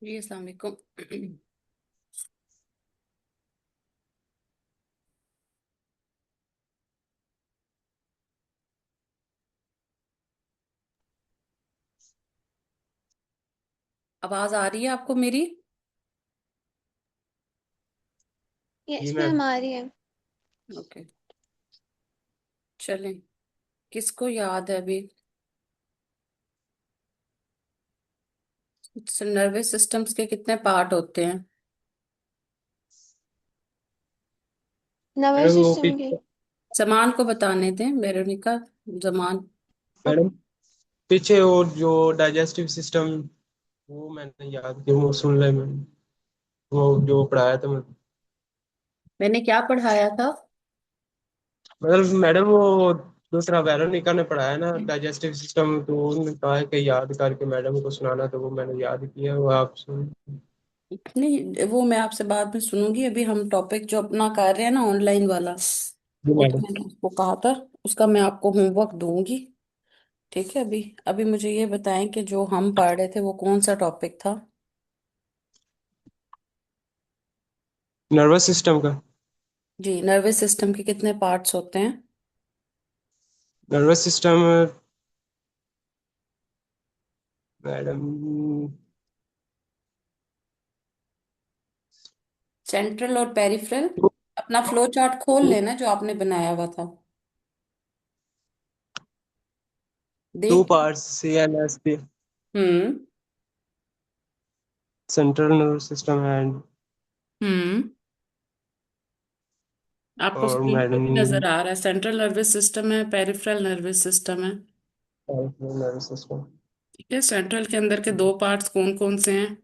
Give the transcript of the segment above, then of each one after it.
जी अस्सलाम वालेकुम। आवाज आ रही है आपको मेरी? यस जी मैम मैम। आ रही है। ओके, चलें। किसको याद है अभी नर्वस सिस्टम्स के कितने पार्ट होते हैं? नर्वस मैडम वो सिस्टम की। पीछे। जमान को बताने दें, वेरोनिका। जमान। मैडम पीछे वो जो डाइजेस्टिव सिस्टम, वो मैंने याद किया, वो सुन ले मैम। वो जो पढ़ाया था मैं। मैंने क्या पढ़ाया था? मतलब मैडम वो दूसरा वेरोनिका ने पढ़ाया ना डाइजेस्टिव सिस्टम, तो उन्होंने कहा है कि याद करके मैडम को सुनाना, तो वो मैंने याद किया, वो आप सुन। नहीं, वो मैं आपसे बाद में सुनूंगी। अभी हम टॉपिक जो अपना कर रहे हैं ना, ऑनलाइन वाला, जी वो तो मैडम। मैंने उसको कहा था। उसका मैं आपको होमवर्क दूंगी। ठीक है। अभी अभी मुझे ये बताएं कि जो हम पढ़ रहे थे वो कौन सा टॉपिक था? नर्वस सिस्टम का। जी, नर्वस सिस्टम के कितने पार्ट्स होते हैं? Nervous system madam. सेंट्रल और पेरिफेरल। टू अपना फ्लो चार्ट खोल लेना जो आपने बनाया हुआ था। टू देख के। Parts, CNS, hmm. Central nervous system and. Hmm. आपको और स्क्रीन पे मैडम भी नजर आ रहा है, सेंट्रल नर्वस सिस्टम है, पेरिफेरल नर्वस सिस्टम है। Nervous system. ठीक है। सेंट्रल के अंदर के दो पार्ट्स कौन कौन से हैं?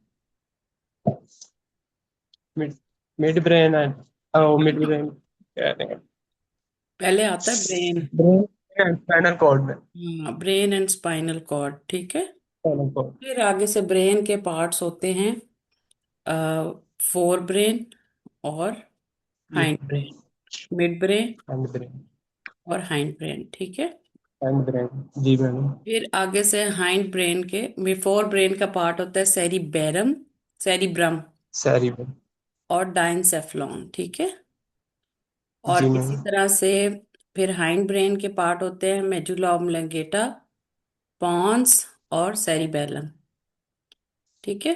Mid midbrain and, midbrain क्या कहते हैं, पहले आता है brain. Brain and spinal cord में। हाँ, ब्रेन एंड स्पाइनल कॉर्ड। ठीक है। Spinal cord. फिर आगे से ब्रेन के पार्ट्स होते हैं, फोर ब्रेन और mid hindbrain brain. Midbrain and brain और हाइंड ब्रेन। ठीक है। And brain. जी मैडम। फिर आगे से हाइंड ब्रेन के बिफोर ब्रेन का पार्ट होता है सेरिबेरम, सेरिब्रम सारी ब्रेन। और डाइनसेफलॉन। ठीक है। जी और इसी मैडम। तरह से फिर हाइंड ब्रेन के पार्ट होते हैं मेडुला ऑब्लंगेटा, पॉन्स और सेरिबेलम। ठीक है।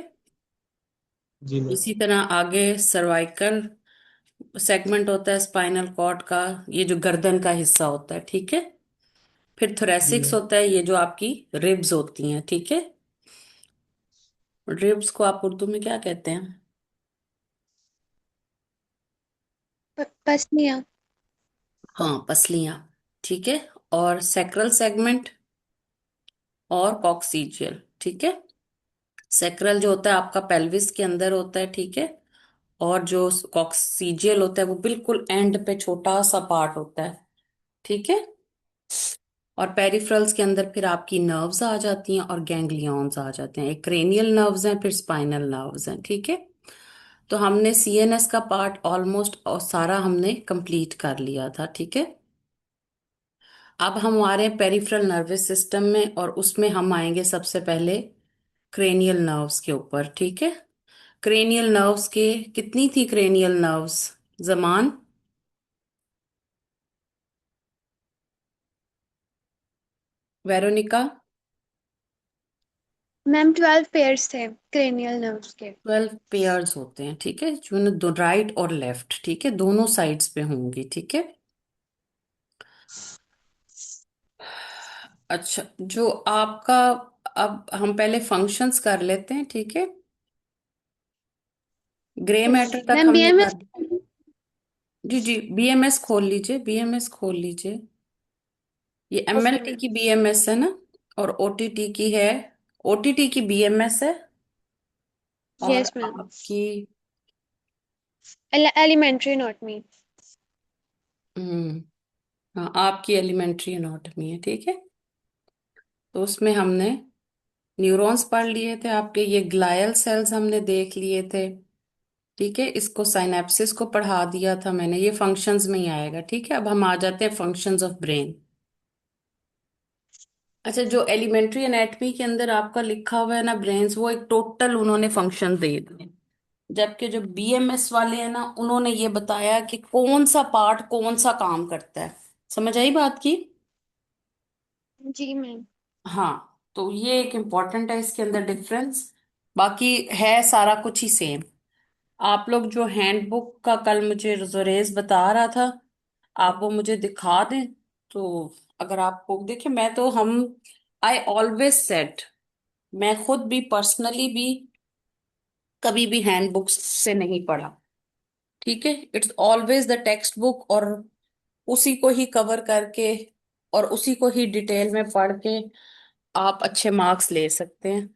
जी मैडम। इसी तरह आगे सर्वाइकल सेगमेंट होता है स्पाइनल कॉर्ड का, ये जो गर्दन का हिस्सा होता है। ठीक है। फिर जी थोरेसिक्स मैडम। होता है, ये जो आपकी रिब्स होती हैं। ठीक है। रिब्स को आप उर्दू में क्या कहते हैं? पसलियाँ। हाँ, पसलियां। ठीक है। और सैक्रल सेगमेंट और कॉक्सीजियल। ठीक है। सैक्रल जो होता है आपका पेल्विस के अंदर होता है। ठीक है। और जो कॉक्सीजियल होता है वो बिल्कुल एंड पे छोटा सा पार्ट होता है। ठीक है। और पेरिफेरल्स के अंदर फिर आपकी नर्व्स आ जाती हैं और गैंग्लियॉन्स आ जाते हैं। एक क्रेनियल नर्व्स हैं, फिर स्पाइनल नर्व्स हैं। ठीक है। तो हमने सीएनएस का पार्ट ऑलमोस्ट और सारा हमने कंप्लीट कर लिया था। ठीक है। अब हम आ रहे हैं पेरिफेरल नर्वस सिस्टम में, और उसमें हम आएंगे सबसे पहले क्रेनियल नर्व्स के ऊपर। ठीक है। क्रेनियल नर्व्स के कितनी थी cranial nerves? Zaman. Veronica. Ma'am 12 pairs थे क्रेनियल नर्व्स के। 12 पेयर्स होते हैं। ठीक है, जो दो राइट और लेफ्ट, ठीक है, दोनों साइड्स पे होंगी। ठीक है। अच्छा, जो आपका, अब हम पहले फंक्शंस कर लेते हैं। ठीक है। ग्रे यस मैटर तक मैम हमने बीएमएस। कर। जी जी, बीएमएस खोल लीजिए, बीएमएस खोल लीजिए। ये ओके एमएलटी मैम। की बीएमएस है ना, और ओटीटी की है, ओटीटी की बीएमएस है। और यस मैम। आपकी, एलिमेंट्री एनाटॉमी। हम्म, हाँ, आपकी एलिमेंट्री एनाटॉमी है। ठीक है। तो उसमें हमने न्यूरॉन्स पढ़ लिए थे आपके, ये ग्लायल सेल्स हमने देख लिए थे। ठीक है। इसको साइनेप्सिस को पढ़ा दिया था मैंने, ये फंक्शंस में ही आएगा। ठीक है। अब हम आ जाते हैं फंक्शंस ऑफ ब्रेन। अच्छा, जो एलिमेंट्री एनाटमी के अंदर आपका लिखा हुआ है ना ब्रेन्स, वो एक टोटल उन्होंने फंक्शन दे दिए। जबकि जो बीएमएस वाले हैं ना, उन्होंने ये बताया कि कौन सा पार्ट कौन सा काम करता है। समझ आई बात की? जी मैम। हाँ, तो ये एक इम्पॉर्टेंट है इसके अंदर डिफरेंस। बाकी है सारा कुछ ही सेम। आप लोग जो हैंडबुक का कल मुझे जुरेज बता रहा था, आप वो मुझे दिखा दें। तो अगर आपको देखिए, मैं तो हम आई ऑलवेज सेड, मैं खुद भी पर्सनली भी कभी भी हैंडबुक्स से नहीं पढ़ा। ठीक है, it's always the text book, और उसी को ही कवर करके और उसी को ही डिटेल में पढ़ के आप अच्छे मार्क्स ले सकते हैं।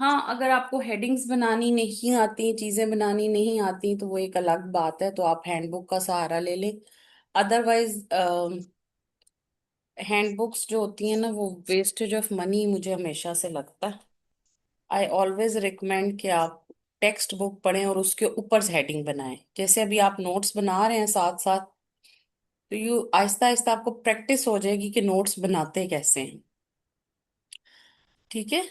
हाँ, अगर आपको हेडिंग्स बनानी नहीं आती, चीजें बनानी नहीं आती, तो वो एक अलग बात है, तो आप हैंडबुक का सहारा ले लें। अदरवाइज हैंडबुक्स जो होती हैं ना, वो वेस्टेज ऑफ मनी मुझे हमेशा से लगता है। आई ऑलवेज रिकमेंड कि आप टेक्स्ट बुक पढ़ें और उसके ऊपर हेडिंग बनाएं। जैसे अभी आप नोट्स बना रहे हैं साथ साथ, तो यू आहिस्ता आहिस्ता आपको प्रैक्टिस हो जाएगी कि नोट्स बनाते कैसे हैं। ठीक है,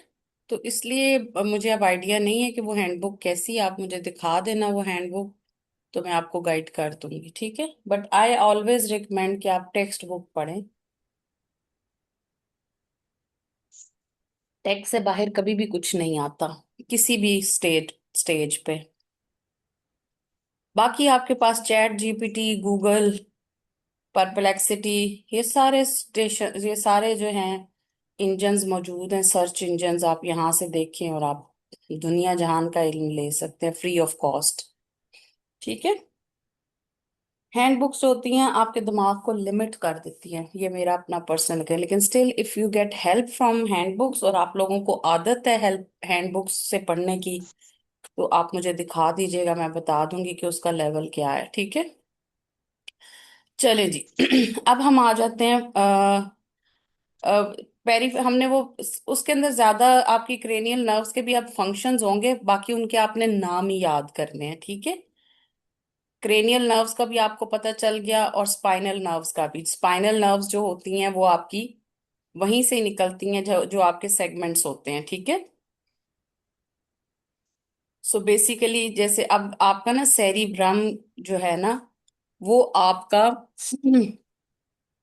तो इसलिए मुझे अब आइडिया नहीं है कि वो हैंडबुक कैसी है। आप मुझे दिखा देना वो हैंडबुक, तो मैं आपको गाइड कर दूंगी। ठीक है, बट आई ऑलवेज रिकमेंड कि आप टेक्स्ट बुक पढ़ें। टेक्स्ट से बाहर कभी भी कुछ नहीं आता, किसी भी स्टेज पे। बाकी आपके पास चैट जीपीटी, गूगल, परप्लेक्सिटी, ये सारे स्टेशन, ये सारे जो हैं इंजन्स मौजूद हैं, सर्च इंजन्स, आप यहाँ से देखें और आप दुनिया जहान का इल्म ले सकते हैं फ्री ऑफ कॉस्ट। ठीक है, हैंडबुक्स होती हैं आपके दिमाग को लिमिट कर देती हैं, ये मेरा अपना पर्सनल है। लेकिन still if you get help from handbooks, और आप लोगों को आदत है हेल्प हैंडबुक्स से पढ़ने की, तो आप मुझे दिखा दीजिएगा, मैं बता दूंगी कि उसका लेवल क्या है। ठीक है, चले जी। अब हम आ जाते हैं पेरी, हमने वो उसके अंदर ज्यादा आपकी क्रेनियल नर्व्स के भी अब फंक्शंस होंगे, बाकी उनके आपने नाम ही याद करने हैं। ठीक है, क्रेनियल नर्व्स का भी आपको पता चल गया, और स्पाइनल नर्व्स का भी। स्पाइनल नर्व्स जो होती हैं वो आपकी वहीं से निकलती हैं, जो जो आपके सेगमेंट्स होते हैं। ठीक है, सो बेसिकली जैसे अब आपका ना सेरिब्रम जो है ना, वो आपका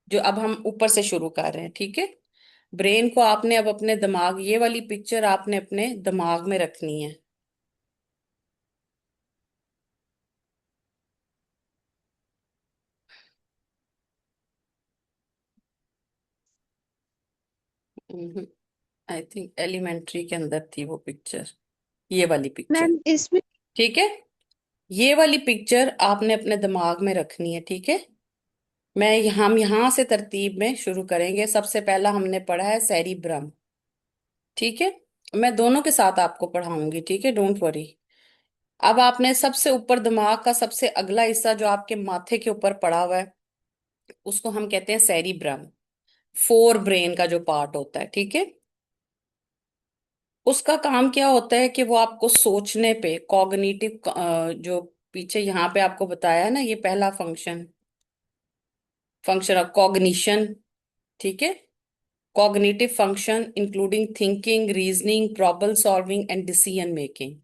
जो अब हम ऊपर से शुरू कर रहे हैं। ठीक है, ब्रेन को आपने अब अपने दिमाग, ये वाली पिक्चर आपने अपने दिमाग में रखनी है। आई थिंक एलिमेंट्री के अंदर थी वो पिक्चर, ये वाली पिक्चर। मैम इसमें ठीक है, ये वाली पिक्चर आपने अपने दिमाग में रखनी है। ठीक है, हम यहाँ से तरतीब में शुरू करेंगे। सबसे पहला हमने पढ़ा है सेरिब्रम। ठीक है, मैं दोनों के साथ आपको पढ़ाऊंगी। ठीक है, डोंट वरी। अब आपने सबसे ऊपर दिमाग का सबसे अगला हिस्सा जो आपके माथे के ऊपर पड़ा हुआ है, उसको हम कहते हैं सेरिब्रम, फोर ब्रेन का जो पार्ट होता है। ठीक है, उसका काम क्या होता है कि वो आपको सोचने पे कॉग्निटिव, जो पीछे यहाँ पे आपको बताया है ना, ये पहला फंक्शन, फंक्शन ऑफ कॉग्निशन। ठीक है, cognitive function including thinking, reasoning, problem solving and decision making।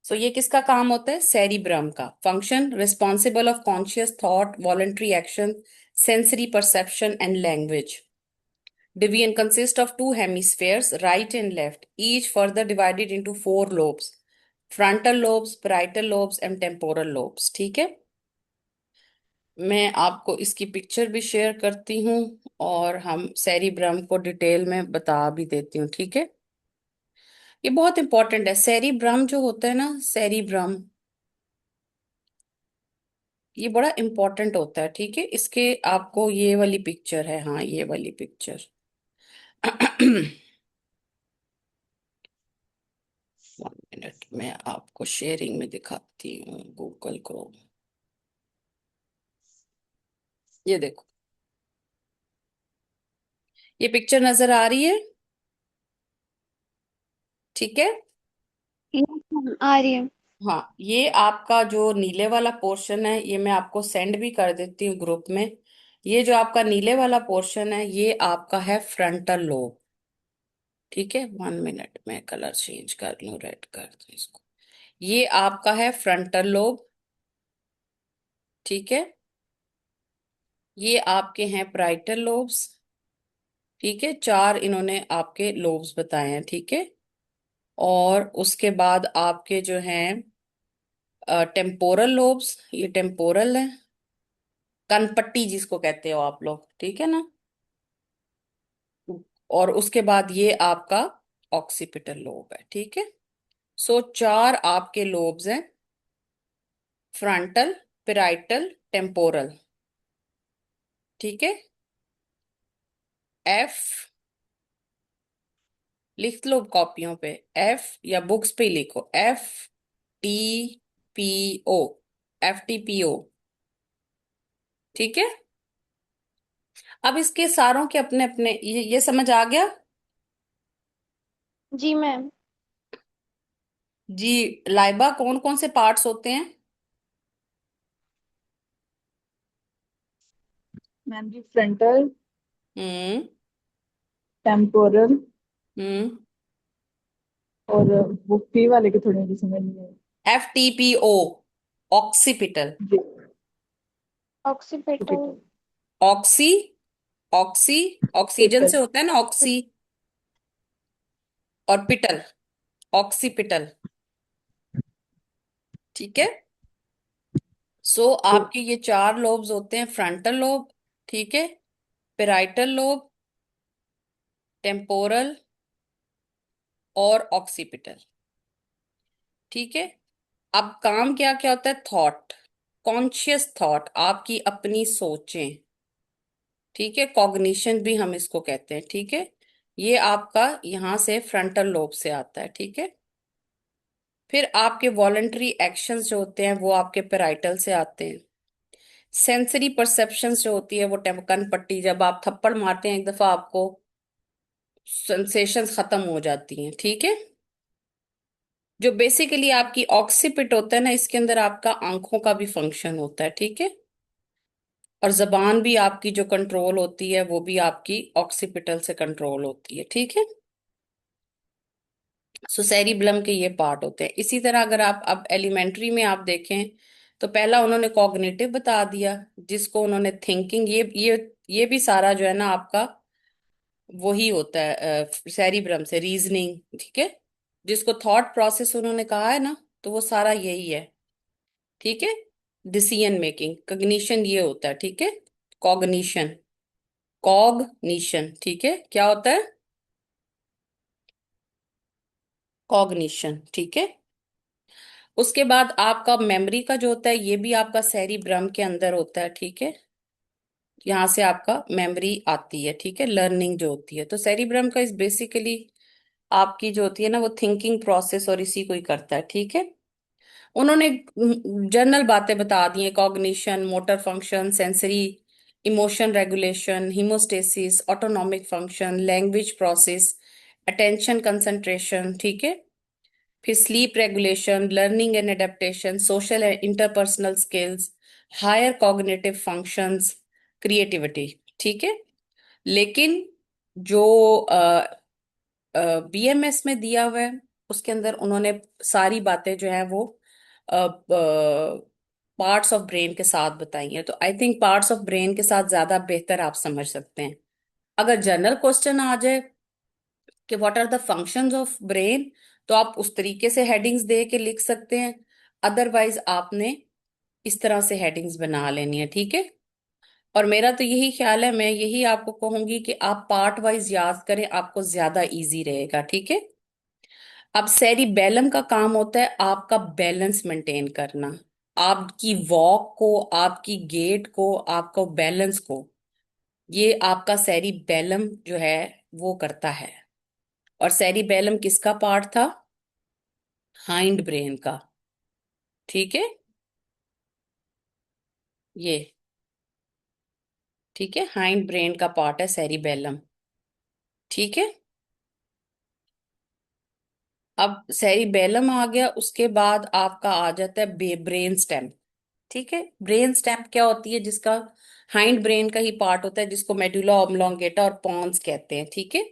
सो ये किसका काम होता है? सेरिब्रम का function, responsible of conscious thought, voluntary action, sensory perception and language. Division consists of two hemispheres, right and left, each further divided into four lobes: frontal lobes, parietal lobes and temporal lobes। ठीक है, मैं आपको इसकी picture भी share करती हूँ, और हम सेरिब्रम को डिटेल में बता भी देती हूँ। ठीक है, ये बहुत इंपॉर्टेंट है। सेरिब्रम जो होता है ना, सेरिब्रम, ये बड़ा इंपॉर्टेंट होता है। ठीक है, इसके आपको ये वाली पिक्चर है, हाँ ये वाली पिक्चर। 1 मिनट में आपको शेयरिंग में दिखाती हूँ, गूगल क्रोम। ये देखो, ये पिक्चर नजर आ रही है? ठीक है, yes, ma'am, आ रही है। हाँ, ये आपका जो नीले वाला पोर्शन है, ये मैं आपको सेंड भी कर देती हूँ ग्रुप में। ये जो आपका नीले वाला पोर्शन है ये आपका है फ्रंटल लोब। ठीक है, 1 मिनट में कलर चेंज कर लूं, रेड कर दूं इसको। ये आपका है फ्रंटल लोब। ठीक है, ये आपके हैं प्राइटल लोब्स। ठीक है, चार इन्होंने आपके लोब्स बताए हैं। ठीक है, और उसके बाद आपके जो हैं टेम्पोरल लोब्स, ये टेम्पोरल है, कनपट्टी जिसको कहते हो आप लोग, ठीक है ना। और उसके बाद ये आपका ऑक्सीपिटल लोब है। ठीक है, सो चार आपके लोब्स हैं, फ्रंटल, पेराइटल, टेम्पोरल। ठीक है, एफ, लिख लो कॉपियों पे, एफ या बुक्स पे ही लिखो, FTPO, FTPO। ठीक है, अब इसके सारों के अपने अपने ये समझ आ गया जी मैम। जी। लाइबा कौन कौन से पार्ट्स होते हैं? मैम जी फ्रंटल, हम्म। टेम्पोरल हम्म। और बुक पी वाले के थोड़े मुझे समझ नहीं आए। FTPO, occipital. जी ऑक्सीपिटल। ऑक्सी, ऑक्सी, ऑक्सीजन पिटल। से होता है ना ऑक्सी, और पिटल, ऑक्सीपिटल। ठीक है, सो आपके ये चार लोब्स होते हैं, फ्रंटल लोब, ठीक है, पेराइटल लोब, टेम्पोरल और ऑक्सीपिटल। ठीक है, अब काम क्या क्या होता है? थॉट, कॉन्शियस थॉट, आपकी अपनी सोचें। ठीक है, कॉग्निशन भी हम इसको कहते हैं। ठीक है, ये आपका यहां से फ्रंटल लोब से आता है। ठीक है, फिर आपके वॉलंटरी एक्शंस जो होते हैं वो आपके पेराइटल से आते हैं। सेंसरी परसेप्शंस जो होती है वो कन पट्टी, जब आप थप्पड़ मारते हैं एक दफा आपको सेंसेशंस खत्म हो जाती हैं। ठीक है, जो बेसिकली आपकी ऑक्सीपिट होता है ना, इसके अंदर आपका आंखों का भी फंक्शन होता है। ठीक है, और जबान भी आपकी जो कंट्रोल होती है वो भी आपकी ऑक्सीपिटल से कंट्रोल होती है। ठीक है, सो सेरिब्लम के ये पार्ट होते हैं। इसी तरह अगर आप अब एलिमेंट्री में आप देखें तो पहला उन्होंने कॉग्निटिव बता दिया, जिसको उन्होंने थिंकिंग, ये भी सारा जो है ना आपका वही होता है सेरिब्रम से, रीजनिंग। ठीक है, जिसको थॉट प्रोसेस उन्होंने कहा है ना, तो वो सारा यही है। ठीक है, डिसीजन मेकिंग, कग्निशन ये होता है। ठीक है, कॉग्निशन, कॉग्निशन। ठीक है, क्या होता है? कॉग्निशन। ठीक है, उसके बाद आपका मेमोरी का जो होता है ये भी आपका सेरिब्रम के अंदर होता है। ठीक है, यहाँ से आपका मेमोरी आती है। ठीक है, लर्निंग जो होती है, तो सेरिब्रम का इस बेसिकली आपकी जो होती है ना वो थिंकिंग प्रोसेस और इसी को ही करता है। ठीक है, उन्होंने जनरल बातें बता दी हैं, cognition, motor function, sensory, emotion regulation, homeostasis, autonomic function, language process, attention concentration. ठीक है, फिर sleep regulation, learning and adaptation, social and interpersonal skills, higher cognitive functions, creativity. ठीक है, लेकिन जो BMS में दिया हुआ है उसके अंदर उन्होंने सारी बातें जो है वो पार्ट्स ऑफ ब्रेन के साथ बताई हैं, तो I think parts of brain के साथ ज्यादा बेहतर आप समझ सकते हैं। अगर जनरल क्वेश्चन आ जाए कि what are the functions of brain, तो आप उस तरीके से हेडिंग्स दे के लिख सकते हैं, अदरवाइज आपने इस तरह से हेडिंग्स बना लेनी है। ठीक है, और मेरा तो यही ख्याल है, मैं यही आपको कहूंगी कि आप पार्ट वाइज याद करें, आपको ज्यादा इजी रहेगा। ठीक है, अब सेरिबेलम का काम होता है आपका बैलेंस मेंटेन करना, आपकी वॉक को, आपकी गेट को, आपको बैलेंस को, ये आपका सेरिबेलम जो है वो करता है। और सेरिबेलम किसका पार्ट था? हाइंड ब्रेन का। ठीक है, ये, ठीक है, हाइंड ब्रेन का पार्ट है सेरिबेलम। ठीक है, अब सेरिबेलम आ गया, उसके बाद आपका आ जाता है ब्रेन स्टेम। ठीक है, ब्रेन स्टेम क्या होती है? जिसका हाइंड ब्रेन का ही पार्ट होता है, जिसको मेडुला ऑब्लोंगेटा और पॉन्स कहते हैं, ठीक है।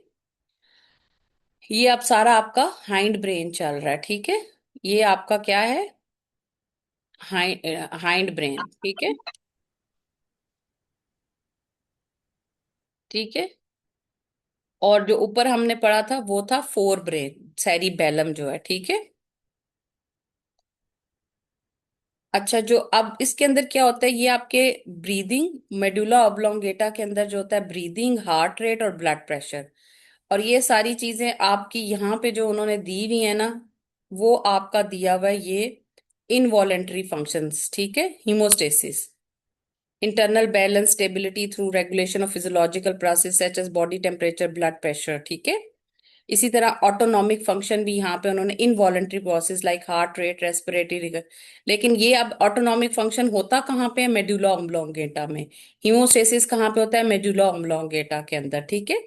ये अब सारा आपका हाइंड ब्रेन चल रहा है, ठीक है। ये आपका क्या है, हाइंड ब्रेन, ठीक है। ठीक है। और जो ऊपर हमने पढ़ा था वो था फोर ब्रेन, सेरिबेलम जो है, ठीक है। अच्छा, जो अब इसके अंदर क्या होता है, ये आपके ब्रीदिंग, मेडुला ऑब्लोंगेटा के अंदर जो होता है ब्रीदिंग, हार्ट रेट और ब्लड प्रेशर, और ये सारी चीजें आपकी यहाँ पे जो उन्होंने दी हुई है ना, वो आपका दिया हुआ है ये इनवॉलेंटरी फंक्शंस, ठीक है। Homeostasis, internal balance, stability through regulation of physiological process such as body temperature, blood pressure, ठीक है। इसी तरह ऑटोनॉमिक फंक्शन भी यहाँ पे उन्होंने involuntary process like heart rate, respiratory, लेकिन ये अब ऑटोनॉमिक फंक्शन होता कहाँ पे है, मेडुला ऑब्लोंगेटा में। हीमोस्टेसिस कहाँ पे होता है, मेडुला ऑब्लोंगेटा के अंदर, ठीक है।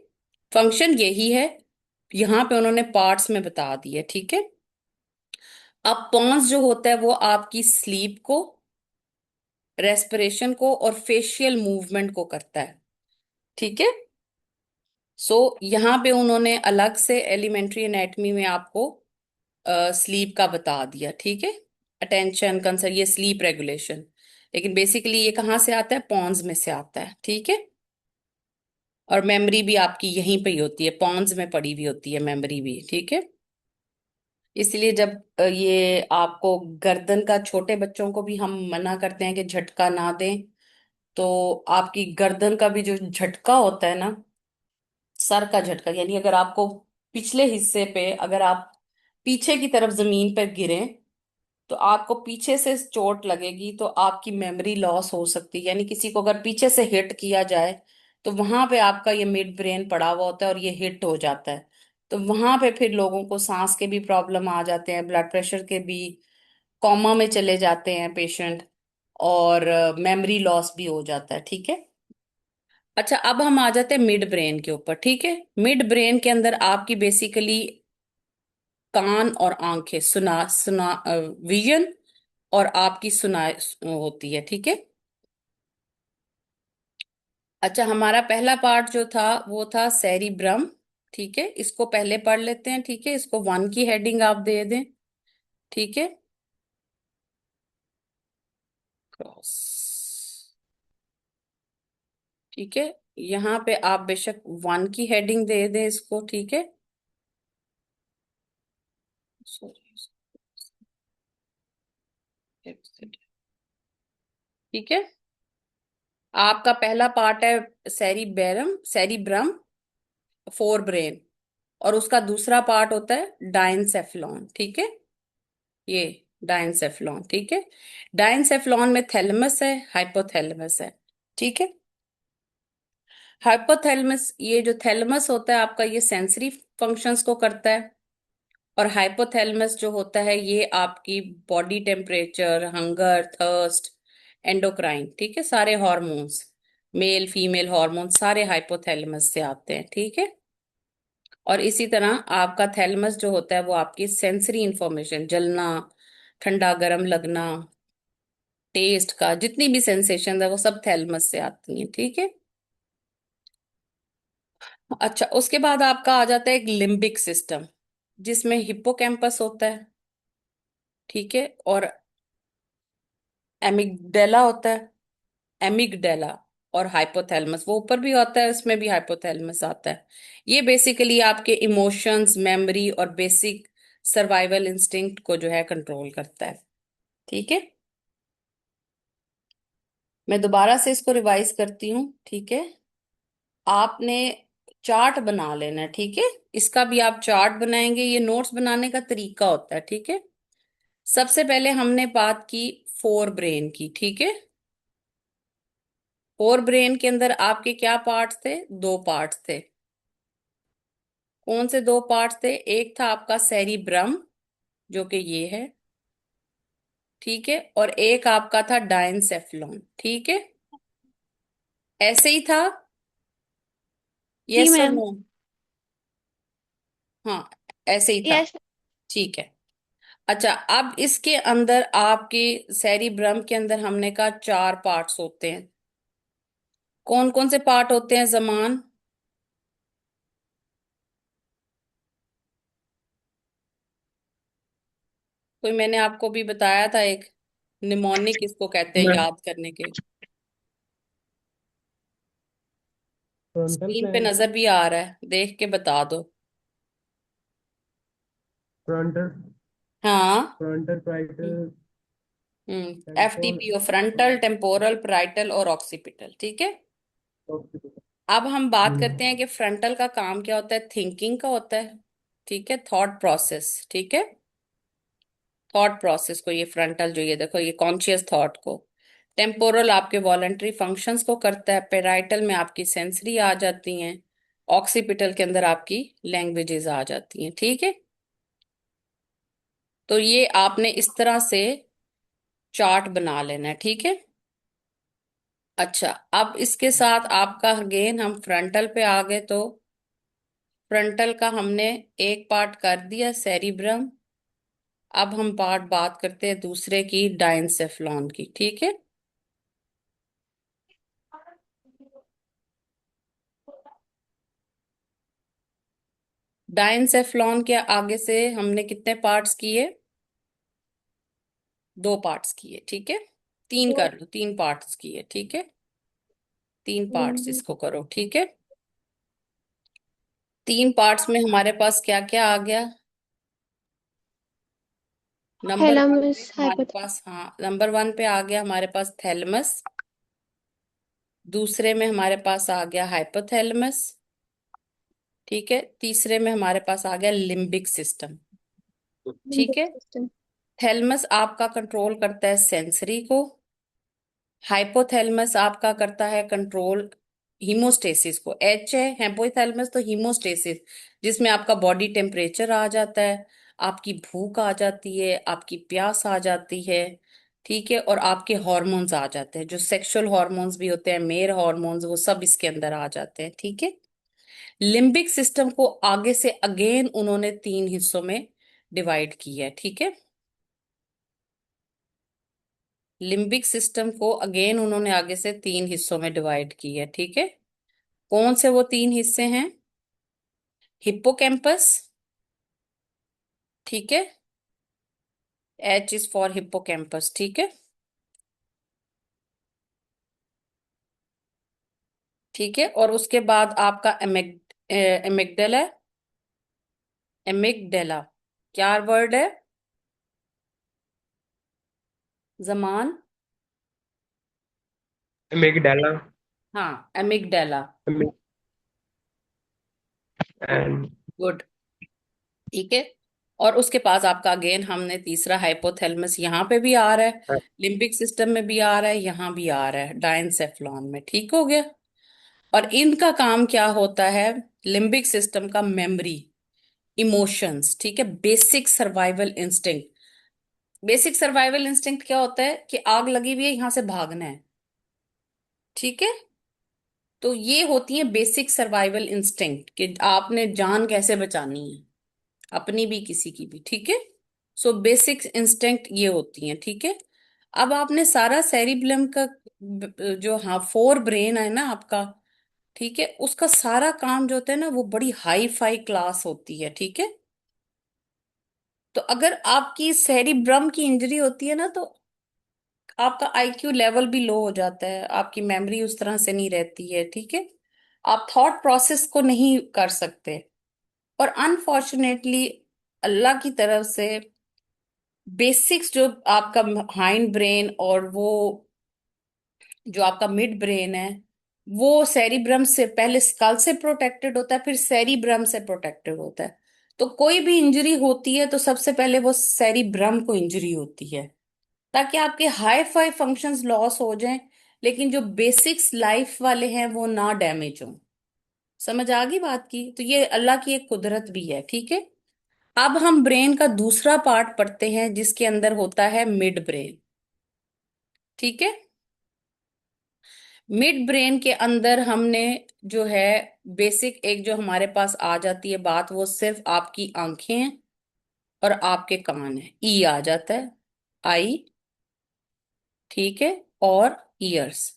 फंक्शन यही है, यहाँ पे उन्होंने पार्ट्स में बता दिए, ठीक है। अब पॉन्स जो होता है वो आपकी स्लीप को, रेस्पिरेशन को और फेशियल मूवमेंट को करता है, ठीक है। सो यहाँ पे उन्होंने अलग से एलिमेंट्री एनाटॉमी में आपको स्लीप का बता दिया, ठीक है। अटेंशन, कंसर, ये स्लीप रेगुलेशन, लेकिन बेसिकली ये कहाँ से आता है, पॉन्स में से आता है, ठीक है। और मेमोरी भी आपकी यहीं पे ही होती है, पॉन्स में पड़ी हुई होती है मेमोरी भी, ठीक है। इसलिए जब ये आपको गर्दन का, छोटे बच्चों को भी हम मना करते हैं कि झटका ना दें, तो आपकी गर्दन का भी जो झटका होता है ना, सर का झटका, यानी अगर आपको पिछले हिस्से पे, अगर आप पीछे की तरफ जमीन पर गिरे तो आपको पीछे से चोट लगेगी, तो आपकी मेमोरी लॉस हो सकती है। यानी किसी को अगर पीछे से हिट किया जाए तो वहां पे आपका ये मिड ब्रेन पड़ा हुआ होता है और ये हिट हो जाता है, तो वहां पे फिर लोगों को सांस के भी प्रॉब्लम आ जाते हैं, ब्लड प्रेशर के भी, कॉमा में चले जाते हैं पेशेंट, और मेमोरी लॉस भी हो जाता है, ठीक है। अच्छा, अब हम आ जाते हैं मिड ब्रेन के ऊपर, ठीक है। मिड ब्रेन के अंदर आपकी बेसिकली कान और आंखें, सुना सुना विजन, और आपकी सुनाई होती है, ठीक है। अच्छा, हमारा पहला पार्ट जो था वो था सेरिब्रम, ठीक है। इसको पहले पढ़ लेते हैं, ठीक है। इसको वन की हेडिंग आप दे दें, ठीक है। क्रॉस, ठीक है। यहाँ पे आप बेशक वन की हेडिंग दे दें इसको, ठीक है। सॉरी, ठीक है। आपका पहला पार्ट है सेरिबेरम, सेरिब्रम, फोर ब्रेन, और उसका दूसरा पार्ट होता है डाइनसेफलॉन, ठीक है। ये डाइनसेफलॉन, ठीक है। डाइनसेफलॉन में थैलेमस है, हाइपोथैलेमस है, ठीक है। हाइपोथैलेमस, ये जो थैलेमस होता है आपका, ये सेंसरी फंक्शंस को करता है, और हाइपोथैलेमस जो होता है ये आपकी body temperature, hunger, thirst, endocrine, ठीक है, सारे हॉर्मोन्स, मेल फीमेल हॉर्मोन सारे हाइपोथैलेमस से आते हैं, ठीक है। और इसी तरह आपका थैलेमस जो होता है वो आपकी सेंसरी इंफॉर्मेशन, जलना, ठंडा गर्म लगना, टेस्ट का, जितनी भी सेंसेशन है वो सब थैलेमस से आती हैं, ठीक है। अच्छा, उसके बाद आपका आ जाता है एक लिम्बिक सिस्टम, जिसमें हिप्पोकैम्पस होता है, ठीक है, और एमिगडेला होता है, एमिगडेला, और हाइपोथैलेमस वो ऊपर भी होता है, उसमें भी हाइपोथैलेमस आता है। ये बेसिकली आपके इमोशंस, मेमोरी और बेसिक सर्वाइवल इंस्टिंक्ट को जो है कंट्रोल करता है, ठीक है। मैं दोबारा से इसको रिवाइज करती हूँ, ठीक है। आपने चार्ट बना लेना है, ठीक है। इसका भी आप चार्ट बनाएंगे, ये नोट्स बनाने का तरीका होता है, ठीक है। सबसे पहले हमने बात की फोर ब्रेन की, ठीक है। फोर ब्रेन के अंदर आपके क्या पार्ट्स थे, दो पार्ट्स थे। कौन से दो पार्ट्स थे, एक था आपका सेरिब्रम, जो कि ये है, ठीक है, और एक आपका था डाइनसेफलॉन, ठीक है। ऐसे ही था, जी यस और मैम। नो, हाँ, ऐसे ही था, यस। ठीक है। अच्छा, अब इसके अंदर आपके सेरिब्रम के अंदर हमने कहा चार पार्ट्स होते हैं, कौन कौन से पार्ट होते हैं जमान? कोई मैंने आपको भी बताया था एक, निमोनिक इसको कहते हैं याद करने के। फ्रंटल स्क्रीन पे प्लान, नजर भी आ रहा है, देख के बता दो। फ्रंटल हाँ। Frontal parietal temporal FTPO, frontal, temporal, parietal और ऑक्सीपिटल, ठीक है। ऑक्सीपिटल। अब हम बात करते हैं कि फ्रंटल का काम क्या होता है। थिंकिंग का होता है, ठीक है, थॉट प्रोसेस, ठीक है। थॉट प्रोसेस को ये फ्रंटल, जो ये देखो, ये कॉन्शियस थॉट को। टेम्पोरल आपके वॉलंटरी फंक्शंस को करता है। पेराइटल में आपकी सेंसरी आ जाती हैं। ऑक्सीपिटल के अंदर आपकी लैंग्वेजेस आ जाती हैं, ठीक है। तो ये आपने इस तरह से चार्ट बना लेना है, ठीक है। अच्छा, अब इसके साथ आपका अगेन हम फ्रंटल पे आ गए, तो फ्रंटल का हमने एक पार्ट कर दिया, सेरिब्रम। अब हम बात करते हैं दूसरे की, डाइनसेफ्लॉन की, ठीक है। डाइनसेफ्लॉन के आगे से हमने कितने पार्ट्स किए? दो पार्ट्स किए, ठीक है। तीन कर लो, तीन पार्ट्स किए, ठीक है। तीन पार्ट्स इसको करो, ठीक है। तीन पार्ट्स में हमारे पास क्या क्या आ गया? नंबर वन पे थैलामस हमारे पास, हाँ, नंबर वन पे आ गया हमारे पास थैलेमस। दूसरे में हमारे पास आ गया हाइपोथैलेमस, ठीक है। तीसरे में हमारे पास आ गया लिम्बिक सिस्टम, ठीक है। सिस्टम। थैलेमस आपका कंट्रोल करता है सेंसरी को। हाइपोथैलेमस आपका करता है कंट्रोल हीमोस्टेसिस को। एच है हाइपोथैलेमस, तो हीमोस्टेसिस, जिसमें आपका बॉडी टेम्परेचर आ जाता है, आपकी भूख आ जाती है, आपकी प्यास आ जाती है, ठीक है। और आपके हॉर्मोन्स आ जाते हैं, जो सेक्सुअल हॉर्मोन्स भी होते हैं, मेल हॉर्मोन्स, वो सब इसके अंदर आ जाते हैं, ठीक है। लिम्बिक सिस्टम को आगे से अगेन उन्होंने तीन हिस्सों में डिवाइड किया है, ठीक है। लिम्बिक सिस्टम को अगेन उन्होंने आगे से तीन हिस्सों में डिवाइड किया है, ठीक है। कौन से वो तीन हिस्से हैं? हिप्पोकैम्पस, ठीक है। एच इज फॉर हिप्पोकैम्पस, ठीक है। ठीक है, और उसके बाद आपका एमिगडला है। एमिगडेला, क्या वर्ड है जमान? एमिगडाला हाँ, एमिगडेला। एंड गुड, ठीक है। और उसके पास आपका अगेन हमने तीसरा हाइपोथैलेमस, यहाँ पे भी आ रहा है, लिम्बिक सिस्टम में भी आ रहा है, यहाँ भी आ रहा है डायनसेफ्लॉन में, ठीक हो गया। और इनका काम क्या होता है? लिम्बिक सिस्टम का मेमोरी, इमोशंस, ठीक है, basic survival instinct. Basic survival instinct क्या होता है कि आग लगी हुई है, यहां से भागना है, ठीक है। तो ये होती है बेसिक सर्वाइवल इंस्टिंक्ट, कि आपने जान कैसे बचानी है, अपनी भी किसी की भी, ठीक है। सो बेसिक इंस्टिंक्ट ये होती हैं, ठीक है। अब आपने सारा सेरिब्लम का जो, हाँ, फोर ब्रेन है ना आपका, ठीक है, उसका सारा काम जो होता है ना, वो बड़ी हाई फाई क्लास होती है, ठीक है। तो अगर आपकी सेरिब्रम की इंजरी होती है ना, तो आपका आईक्यू लेवल भी लो हो जाता है, आपकी मेमोरी उस तरह से नहीं रहती है, ठीक है। आप थॉट प्रोसेस को नहीं कर सकते। और अनफॉर्चुनेटली अल्लाह की तरफ से बेसिक्स जो आपका हाइंड ब्रेन और वो जो आपका मिड ब्रेन है, वो सेरिब्रम से पहले, स्कल से प्रोटेक्टेड होता है, फिर सेरिब्रम से प्रोटेक्टेड होता है। तो कोई भी इंजरी होती है तो सबसे पहले वो सेरिब्रम को इंजरी होती है, ताकि आपके हाई फाई फंक्शंस लॉस हो जाएं, लेकिन जो बेसिक्स लाइफ वाले हैं वो ना डैमेज हो। समझ आ गई बात की? तो ये अल्लाह की एक कुदरत भी है, ठीक है। अब हम ब्रेन का दूसरा पार्ट पढ़ते हैं, जिसके अंदर होता है मिड ब्रेन, ठीक है। मिड ब्रेन के अंदर हमने जो है बेसिक, एक जो हमारे पास आ जाती है बात, वो सिर्फ आपकी आंखें हैं और आपके कान है, ई आ जाता है, आई, ठीक है, और ईयर्स।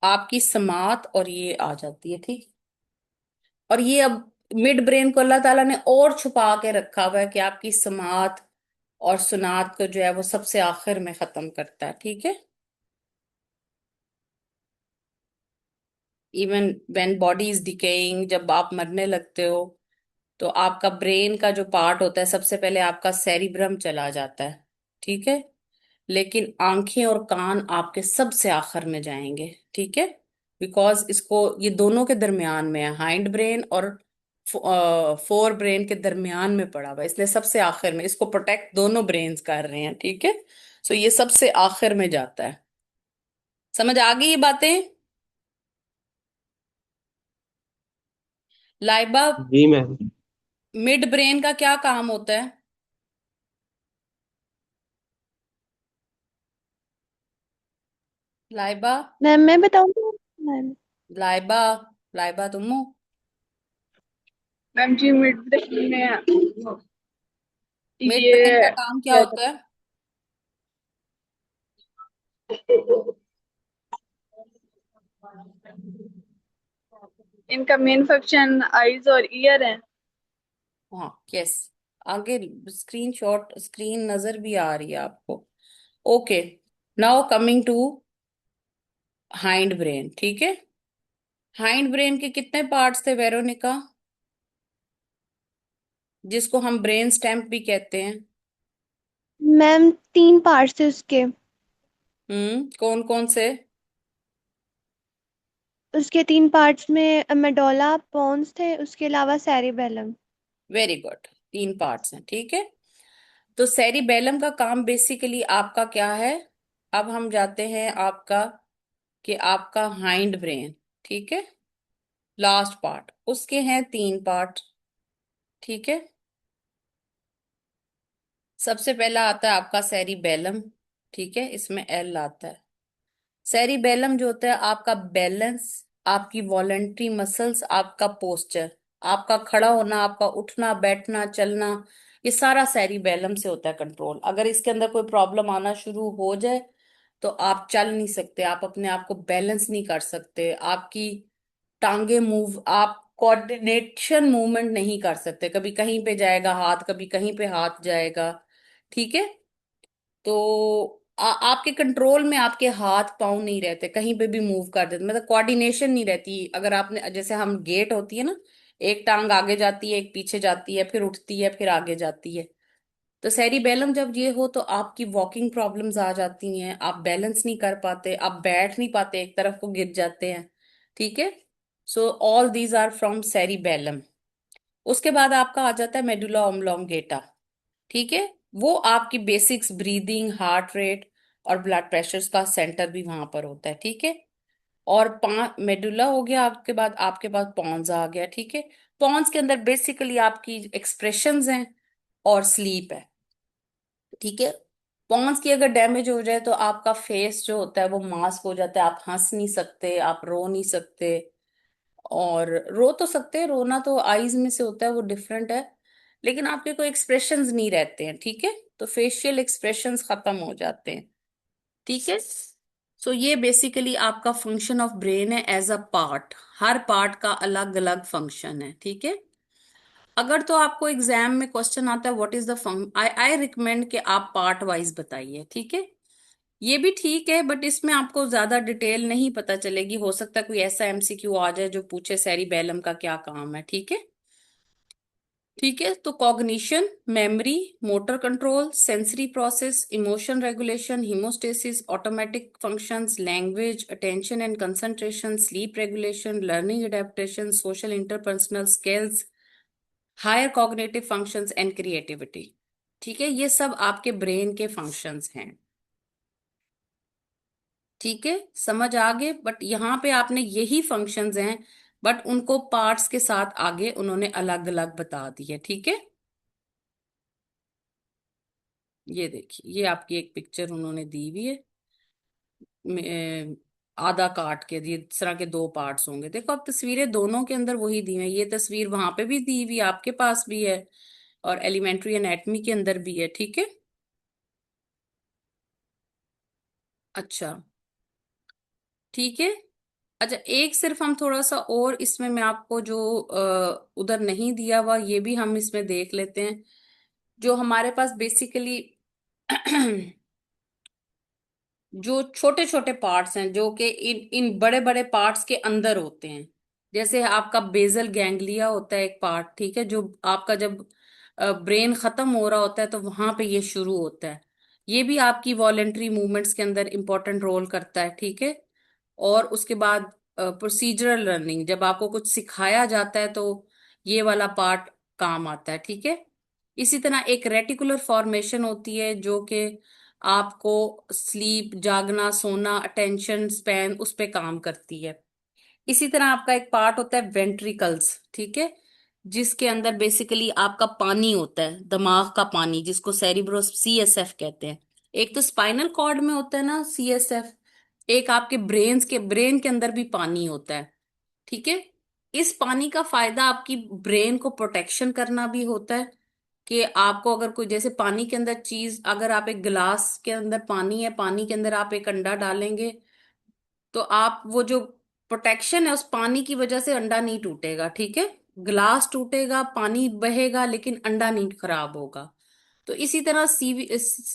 आपकी समात और ये आ जाती है, ठीक। और ये अब मिड ब्रेन को अल्लाह ताला ने और छुपा के रखा हुआ है कि आपकी समात और सुनात को जो है वो सबसे आखिर में खत्म करता है, ठीक है। Even when body is decaying, जब आप मरने लगते हो तो आपका ब्रेन का जो पार्ट होता है सबसे पहले आपका सेरिब्रम चला जाता है, ठीक है। लेकिन आंखें और कान आपके सबसे आखिर में जाएंगे, ठीक है। बिकॉज इसको ये दोनों के दरमियान में है, हाइंड ब्रेन और फोर ब्रेन के दरमियान में पड़ा हुआ है, इसलिए सबसे आखिर में इसको प्रोटेक्ट दोनों ब्रेन्स कर रहे हैं, ठीक है। सो ये सबसे आखिर में जाता है। समझ आ गई ये बातें? लाइबा, जी मैम। मिड ब्रेन का क्या काम होता है? लाइबा, मैम मैं बताऊँ मैम? लाइबा, लाइबा तुम हो? मैम जी मिड ब्रेन में मिड ब्रेन का ये काम क्या क्या होता है? इनका मेन फंक्शन आईज और ईयर है। हाँ, यस। आगे स्क्रीन नजर भी आ रही है आपको? Okay. Now coming to hindbrain, ठीक है। हाइंड ब्रेन के कितने पार्ट्स थे वेरोनिका, जिसको हम ब्रेन स्टेम भी कहते हैं? मैम 3 पार्ट्स थे उसके। कौन कौन से? उसके 3 पार्ट्स में मेडोला पोन्स थे, उसके अलावा सेरिबेलम। वेरी गुड, 3 पार्ट्स हैं, ठीक है। तो सेरिबेलम का काम बेसिकली आपका क्या है? अब हम जाते हैं आपका कि आपका हाइंड ब्रेन, ठीक है, लास्ट पार्ट उसके हैं 3 पार्ट, ठीक है। सबसे पहला आता है आपका सेरिबेलम, ठीक है, इसमें एल आता है। सेरिबेलम जो होता है आपका बैलेंस, आपकी वॉलेंट्री मसल्स, आपका पोस्चर, आपका खड़ा होना, आपका उठना बैठना चलना, ये सारा सेरिबेलम से होता है कंट्रोल। अगर इसके अंदर कोई प्रॉब्लम आना शुरू हो जाए तो आप चल नहीं सकते, आप अपने आप को बैलेंस नहीं कर सकते, आपकी टांगे मूव, आप कोऑर्डिनेशन मूवमेंट नहीं कर सकते, कभी कहीं पे जाएगा हाथ, कभी कहीं पे हाथ जाएगा, ठीक है। तो आपके कंट्रोल में आपके हाथ पाँव नहीं रहते, कहीं पे भी मूव कर देते, मतलब कोऑर्डिनेशन नहीं रहती। अगर आपने, जैसे हम गेट होती है ना, एक टांग आगे जाती है एक पीछे जाती है फिर उठती है फिर आगे जाती है, तो सेरिबेलम जब ये हो तो आपकी वॉकिंग प्रॉब्लम्स आ जाती हैं, आप बैलेंस नहीं कर पाते, आप बैठ नहीं पाते, एक तरफ को गिर जाते हैं, ठीक है। So all these are from cerebellum. उसके बाद आपका आ जाता है मेडुला ऑब्लोंगेटा, ठीक है। वो आपकी बेसिक्स, ब्रीदिंग, हार्ट रेट और ब्लड प्रेशर का सेंटर भी वहां पर होता है, ठीक है। और पांच मेडुला हो गया, आपके बाद आपके पास पॉन्स आ गया, ठीक है। पॉन्स के अंदर बेसिकली आपकी एक्सप्रेशंस हैं और स्लीप है, ठीक है। पॉन्स की अगर डैमेज हो जाए तो आपका फेस जो होता है वो मास्क हो जाता है, आप हंस नहीं सकते, आप रो नहीं सकते। और रो तो सकते हैं, रोना तो आईज में से होता है, वो डिफरेंट है, लेकिन आपके कोई एक्सप्रेशंस नहीं रहते हैं, ठीक है। तो फेशियल एक्सप्रेशंस खत्म हो जाते हैं, ठीक है। सो ये बेसिकली आपका फंक्शन ऑफ ब्रेन है एज अ पार्ट, हर पार्ट का अलग अलग फंक्शन है, ठीक है। अगर तो आपको एग्जाम में क्वेश्चन आता है what is the function, I I recommend कि आप पार्ट वाइज बताइए, ठीक है। ये भी ठीक है बट इसमें आपको ज्यादा डिटेल नहीं पता चलेगी, हो सकता है कोई ऐसा एमसीक्यू आ जाए जो पूछे सेरिबेलम का क्या काम है, ठीक है। ठीक है, तो cognition, memory, motor control, sensory process, emotion regulation, homeostasis, automatic functions, language, attention and concentration, sleep regulation, learning adaptation, social interpersonal skills, higher cognitive functions and creativity, ठीक है। ये सब आपके ब्रेन के फंक्शंस हैं, ठीक है, समझ आ गए। बट यहाँ पे आपने यही फंक्शंस हैं, बट उनको पार्ट्स के साथ आगे उन्होंने अलग अलग बता दिए, ठीक है। ये देखिए, ये आपकी एक पिक्चर उन्होंने दी हुई है, आधा काट के ये इस तरह के 2 पार्ट्स होंगे, देखो अब तस्वीरें दोनों के अंदर वही दी हुई है, ये तस्वीर वहां पे भी दी हुई है, आपके पास भी है, और एलिमेंट्री एनाटमी के अंदर भी है, ठीक है। अच्छा, ठीक है। अच्छा, एक सिर्फ हम थोड़ा सा और इसमें मैं आपको जो उधर नहीं दिया हुआ ये भी हम इसमें देख लेते हैं। जो हमारे पास बेसिकली जो छोटे छोटे पार्ट्स हैं जो कि इन इन बड़े बड़े पार्ट्स के अंदर होते हैं। जैसे आपका बेसल गैंग्लिया होता है एक पार्ट, ठीक है, जो आपका जब ब्रेन खत्म हो रहा होता है तो वहां पे ये शुरू होता है। ये भी आपकी वॉलेंट्री मूवमेंट्स के अंदर इंपॉर्टेंट रोल करता है, ठीक है। और उसके बाद प्रोसीजरल लर्निंग, जब आपको कुछ सिखाया जाता है तो ये वाला पार्ट काम आता है, ठीक है। इसी तरह एक रेटिकुलर फॉर्मेशन होती है जो कि आपको स्लीप, जागना, सोना, अटेंशन स्पैन उस पे काम करती है। इसी तरह आपका एक पार्ट होता है वेंट्रिकल्स, ठीक है, जिसके अंदर बेसिकली आपका पानी होता है, दिमाग का पानी, जिसको सेरिब्रो सीएसएफ कहते हैं। एक तो स्पाइनल कॉर्ड में होता है ना सीएसएफ, एक आपके ब्रेन के अंदर भी पानी होता है, ठीक है। इस पानी का फायदा आपकी ब्रेन को प्रोटेक्शन करना भी होता है, कि आपको अगर कोई जैसे पानी के अंदर चीज, अगर आप एक गिलास के अंदर पानी है, पानी के अंदर आप एक अंडा डालेंगे तो आप वो जो प्रोटेक्शन है उस पानी की वजह से अंडा नहीं टूटेगा, ठीक है। ग्लास टूटेगा, पानी बहेगा, लेकिन अंडा नहीं खराब होगा। तो इसी तरह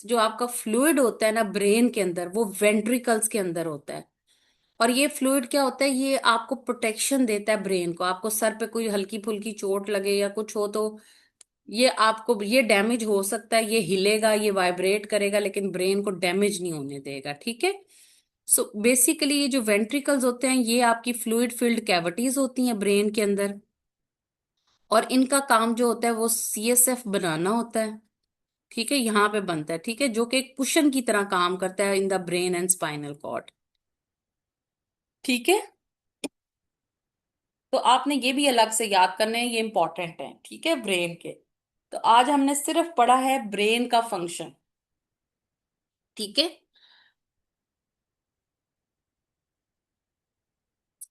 जो आपका फ्लूइड होता है ना ब्रेन के अंदर, वो वेंट्रिकल्स के अंदर होता है। और ये फ्लूइड क्या होता है, ये आपको प्रोटेक्शन देता है ब्रेन को। आपको सर पे कोई हल्की फुल्की चोट लगे या कुछ हो तो ये आपको, ये डैमेज हो सकता है, ये हिलेगा, ये वाइब्रेट करेगा, लेकिन ब्रेन को डैमेज नहीं होने देगा, ठीक है। सो बेसिकली ये जो वेंट्रिकल्स होते हैं ये आपकी फ्लूइड फिल्ड कैविटीज होती हैं ब्रेन के अंदर। और इनका काम जो होता है वो सीएसएफ बनाना होता है, ठीक है, यहाँ पे बनता है, ठीक है, जो कि एक कुशन की तरह काम करता है in the brain and spinal cord, ठीक है। तो आपने ये भी अलग से याद करने हैं, ये इंपॉर्टेंट है, ठीक है, ब्रेन के। तो आज हमने सिर्फ पढ़ा है ब्रेन का फंक्शन, ठीक है।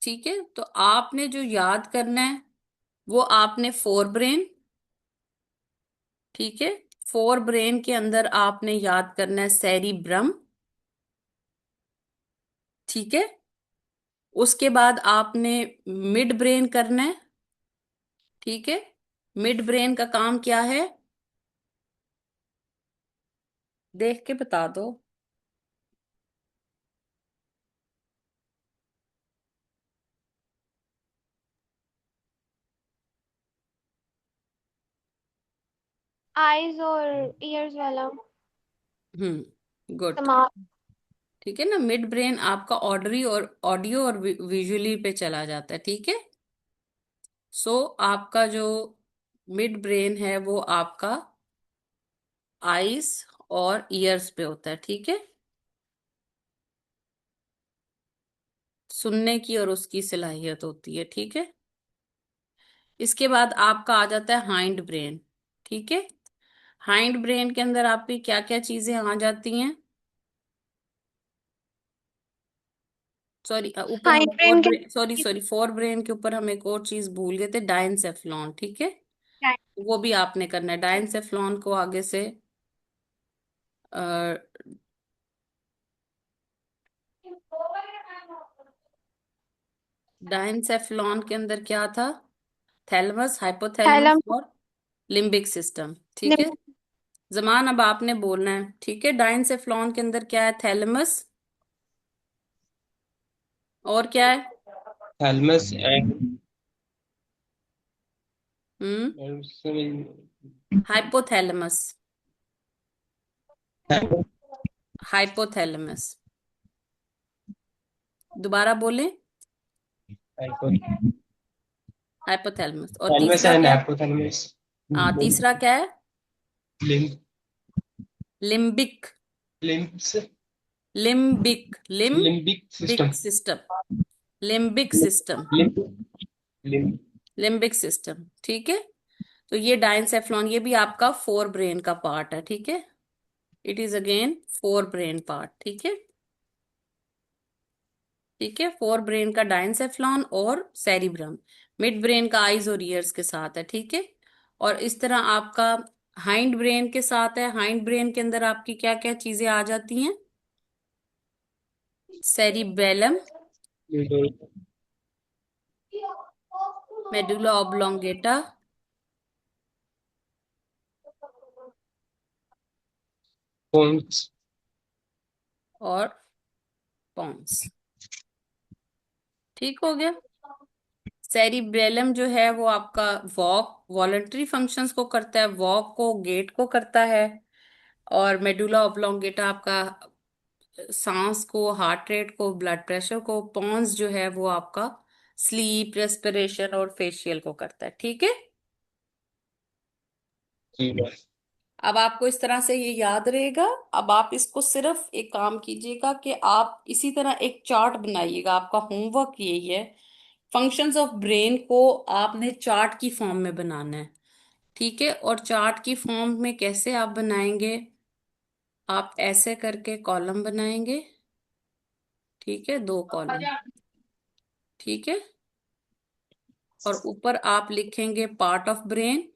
ठीक है, तो आपने जो याद करना है वो आपने फोर ब्रेन, ठीक है, फोर ब्रेन के अंदर आपने याद करना है सेरिब्रम, ठीक है। उसके बाद आपने मिड ब्रेन करना है, ठीक है। मिड ब्रेन का काम क्या है, देख के बता दो। आईज और ईयर्स वाला गुड। दिमाग। ठीक है ना, मिड ब्रेन आपका ऑडियो और विजुअली पे चला जाता है, ठीक है। सो आपका जो मिड ब्रेन है वो आपका आईज और ईयर्स पे होता है, ठीक है, सुनने की और उसकी सलाहियत होती है, ठीक है। इसके बाद आपका आ जाता है हाइंड ब्रेन, ठीक है। हाइंड ब्रेन के अंदर आपकी क्या क्या चीजें आ जाती हैं, सॉरी ऊपर हम हाइंड फोर ब्रेन के brain, sorry sorry, fore brain के ऊपर हम एक और चीज भूल गए थे, डाइनसेफ्लॉन, ठीक है। वो भी आपने करना है, डाइनसेफ्लॉन को आगे से डाइनसेफ्लॉन के अंदर क्या था, थैलेमस, हाइपोथैलेमस थैलम और लिम्बिक सिस्टम, ठीक है। जमान अब आपने बोलना है, ठीक है। डाइनसेफ्लॉन के अंदर क्या है, थैलेमस, और क्या है, thalamus and hmm, hypothalamus, hypothalamus, दोबारा बोले, हाइपोथैलेमस। और थैलमस तीसरा एंड क्या है, हाइपोथैलमस, हाँ तीसरा क्या है, limb limbic, limbs limbic, limbic system, limbic system, limbic system, limb limb limbic system, ठीक है। तो ये डाइनसेफ्लॉन, ये भी आपका फोर ब्रेन का पार्ट है, ठीक है। It is again fore brain part, ठीक है, ठीक है। फोर ब्रेन का डाइनसेफ्लॉन और सेरिब्रम, मिड ब्रेन का आईज और ईयर्स के साथ है, ठीक है। और इस तरह आपका हाइंड ब्रेन के साथ है। हाइंड ब्रेन के अंदर आपकी क्या क्या चीजें आ जाती हैं, cerebellum, middle, medulla oblongata pons, और पॉन्स। ठीक हो गया। सेरिबेलम जो है वो आपका वॉलंटरी फंक्शंस को करता है, वॉक को, गेट को करता है। और मेडुला ऑब्लोंगेटा आपका सांस को, हार्ट रेट को, ब्लड प्रेशर को। पॉन्स जो है वो आपका स्लीप, रेस्पिरेशन और फेशियल को करता है। ठीक है। जी मैम। अब आपको इस तरह से ये याद रहेगा। अब आप इसको सिर्फ एक काम कीजिएगा कि आप इसी तरह एक चार्ट बनाइएगा। आपका होमवर्क यही है, फंक्शंस ऑफ ब्रेन को आपने चार्ट की फॉर्म में बनाना है। ठीक है। और चार्ट की फॉर्म में कैसे आप बनाएंगे? आप ऐसे करके कॉलम बनाएंगे। ठीक है, 2 कॉलम। ठीक है। और ऊपर आप लिखेंगे पार्ट ऑफ ब्रेन,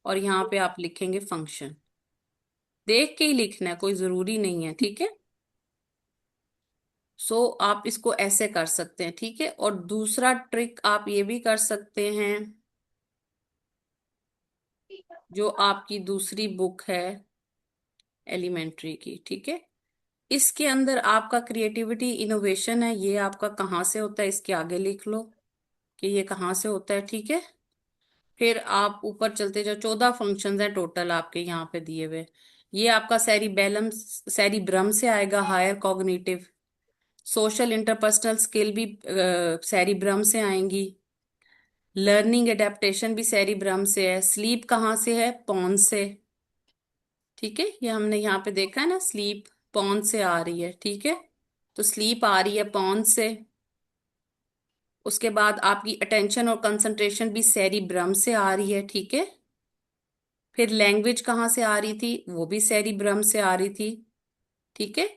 और यहाँ पे आप लिखेंगे फंक्शन। देख के ही लिखना है, कोई जरूरी नहीं है। ठीक है। सो आप इसको ऐसे कर सकते हैं। ठीक है। और दूसरा ट्रिक आप ये भी कर सकते हैं, जो आपकी दूसरी बुक है एलिमेंट्री की। ठीक है। इसके अंदर आपका क्रिएटिविटी इनोवेशन है, ये आपका कहाँ से होता है इसके आगे लिख लो कि ये कहाँ से होता है। ठीक है। फिर आप ऊपर चलते जाओ, 14 फंक्शंस हैं टोटल आपके यहाँ पे दिए हुए। ये आपका सेरिबेलम, सेरिब्रम से आएगा, higher cognitive. Social interpersonal skill भी सेरिब्रम से आएंगी। लर्निंग एडेप्टेशन भी सेरिब्रम से है। स्लीप कहाँ से है? पॉन्स से। ठीक है। ये हमने यहाँ पे देखा है ना, स्लीप पॉन्स से आ रही है। ठीक है। तो स्लीप आ रही है पॉन्स से। उसके बाद आपकी अटेंशन और कंसंट्रेशन भी सेरिब्रम से आ रही है। ठीक है। फिर लैंग्वेज कहाँ से आ रही थी? वो भी सेरिब्रम से आ रही थी। ठीक है।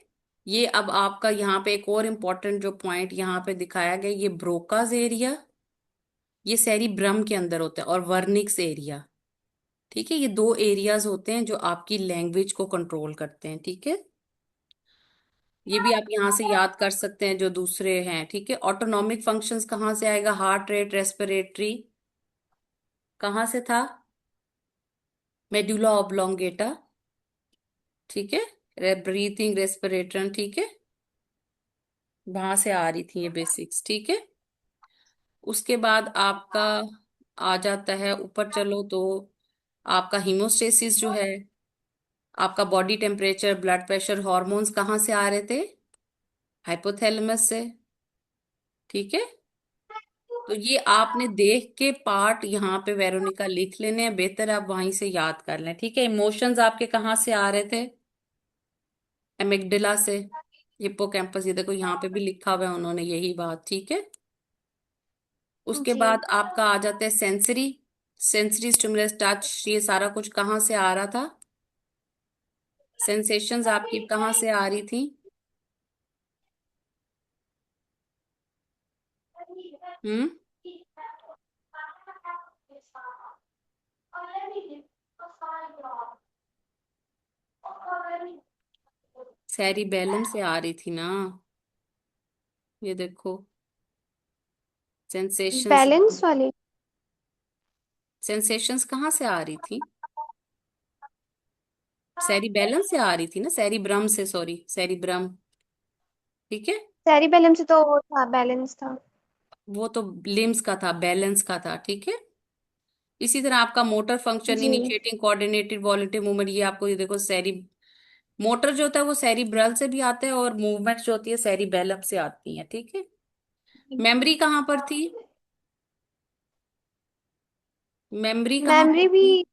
ये अब आपका यहाँ पे एक और इम्पोर्टेंट जो पॉइंट यहाँ पे दिखाया गया, ये ब्रोकाज एरिया, ये सेरिब्रम के अंदर होता है। और वर्निक्स एरिया। ठीक है। ये 2 एरियाज होते हैं जो आपकी लैंग्वेज को कंट्रोल करते हैं। ठीक है। ये भी आप यहाँ से याद कर सकते हैं जो दूसरे हैं। ठीक है। ऑटोनॉमिक फंक्शंस कहाँ से आएगा? हार्ट रेट, रेस्पिरेटरी कहाँ से था? Medulla oblongata. ठीक है। ब्रीथिंग, रेस्पिरेटन। ठीक है। वहां से आ रही थी ये बेसिक्स। ठीक है। उसके बाद आपका आ जाता है, ऊपर चलो तो आपका हीमोस्टेसिस जो है, आपका body temperature, blood pressure, hormones कहाँ से आ रहे थे? हाइपोथैलेमस से। ठीक है। तो ये आपने देख के पार्ट यहाँ पे वेरोनिका लिख लेने हैं, बेहतर आप वहीं से याद कर लें। ठीक है। इमोशंस आपके कहाँ से आ रहे थे? एमिगडाला से। हिप्पोकैम्पस, ये देखो यहाँ पे भी लिखा हुआ है उन्होंने यही बात। ठीक है। उसके जी। बाद आपका आ जाता है सेंसरी। सेंसरी स्टिमुलस, टच, ये सारा कुछ कहाँ से आ रहा था? सेंसेशंस आपकी कहाँ से आ रही थी? हम्म। सेरिबेलम से आ रही थी ना, ये देखो सेंसेशंस। बैलेंस वाली। सेंसेशंस कहाँ से आ रही थी? सेरिबेलम से आ रही थी ना, सेरिब्रम से, सॉरी, सेरिब्रम। ठीक है। सेरिबेलम से तो वो था, बैलेंस था। वो तो लिम्स का था, बैलेंस का था। ठीक है। इसी तरह आपका मोटर फंक्शन, जी। इनिशिएटिंग, कोऑर्डिनेटेड वॉलेटिव मूवमेंट, ये आपको ये देखो मोटर जो होता है वो सेरिब्रल से भी आता है, और मूवमेंट जो होती है सेरिबेलम से आती है। ठीक है। मेमोरी कहाँ पर थी? मेमोरी कहाँ पर मेमोरी भी, थी?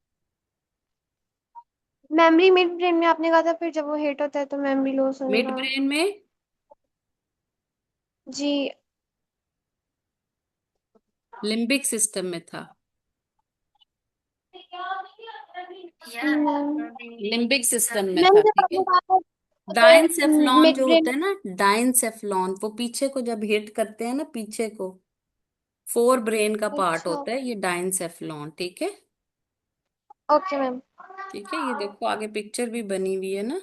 मेमोरी मिड ब्रेन में आपने कहा था, फिर जब वो हिट होता है तो मेमोरी लॉस मिड होएगा। ब्रेन में। जी। लिम्बिक सिस्टम में था। लिम्बिक सिस्टम में मैम था। जब ठीक आपने है। कहा था डाइनसेफ्लॉन मिड जो ब्रेन। होता है ना, डाइनसेफ्लॉन, वो पीछे को जब हिट करते हैं ना, पीछे को, फोर ब्रेन का पार्ट अच्छा। होता है ये डाइनसेफ्लॉन। ठीक है। Okay ma'am. ठीक है। ये देखो आगे पिक्चर भी बनी हुई है ना।